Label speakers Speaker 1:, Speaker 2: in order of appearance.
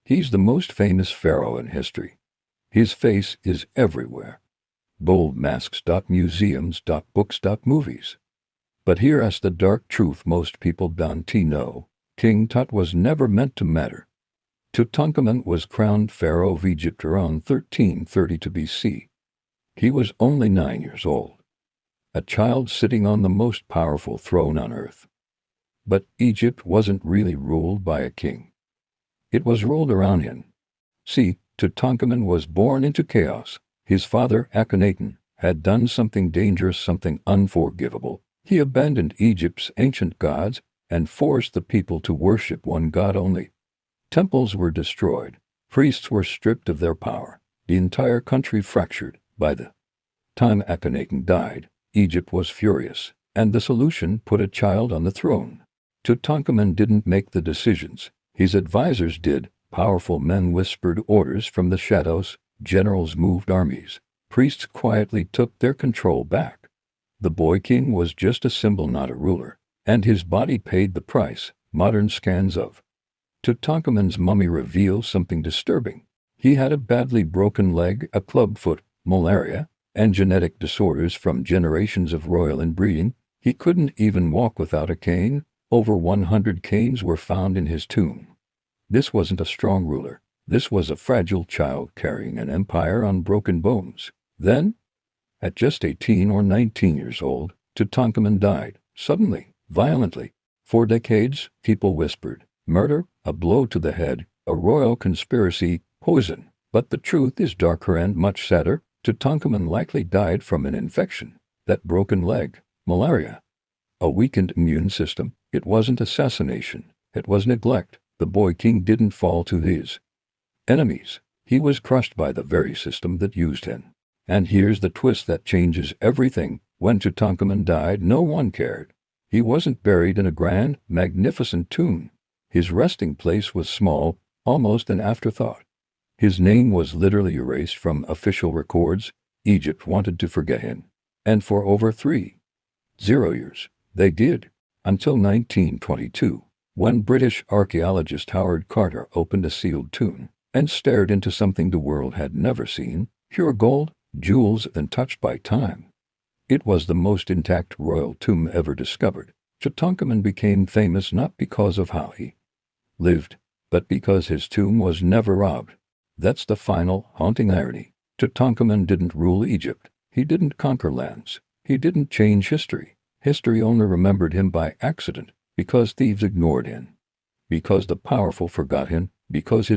Speaker 1: He's the most famous pharaoh in history. His face is everywhere. Gold masks. Museums. Books. Movies. But here's the dark truth most people don't know. King Tut was never meant to matter. Tutankhamun was crowned pharaoh of Egypt around 1332 BC. He was only 9 years old. A child sitting on the most powerful throne on earth. But Egypt wasn't really ruled by a king. It was ruled around him. See, Tutankhamun was born into chaos. His father, Akhenaten, had done something dangerous, something unforgivable. He abandoned Egypt's ancient gods and forced the people to worship one god only. Temples were destroyed. Priests were stripped of their power. The entire country fractured. By the time Akhenaten died, Egypt was furious, and the solution: put a child on the throne. Tutankhamun didn't make the decisions. His advisors did. Powerful men whispered orders from the shadows. Generals moved armies. Priests quietly took their control back. The boy king was just a symbol, not a ruler, and his body paid the price. Modern scans of Tutankhamun's mummy reveal something disturbing. He had a badly broken leg, a club foot, malaria, and genetic disorders from generations of royal inbreeding. He couldn't even walk without a cane. Over 100 canes were found in his tomb. This wasn't a strong ruler. This was a fragile child carrying an empire on broken bones. Then, at just 18 or 19 years old, Tutankhamun died, suddenly, violently. For decades, people whispered, murder, a blow to the head, a royal conspiracy, poison. But the truth is darker and much sadder. Tutankhamun likely died from an infection. That broken leg, malaria, a weakened immune system. It wasn't assassination. It was neglect. The boy king didn't fall to his enemies. He was crushed by the very system that used him. And here's the twist that changes everything. When Tutankhamun died, no one cared. He wasn't buried in a grand, magnificent tomb. His resting place was small, almost an afterthought. His name was literally erased from official records. Egypt wanted to forget him. And for over 30 years, they did. Until 1922, when British archaeologist Howard Carter opened a sealed tomb and stared into something the world had never seen: pure gold, jewels untouched by time. It was the most intact royal tomb ever discovered. Tutankhamun became famous not because of how he lived, but because his tomb was never robbed. That's the final, haunting irony. Tutankhamun didn't rule Egypt. He didn't conquer lands. He didn't change history. History only remembered him by accident, because thieves ignored him, because the powerful forgot him, because his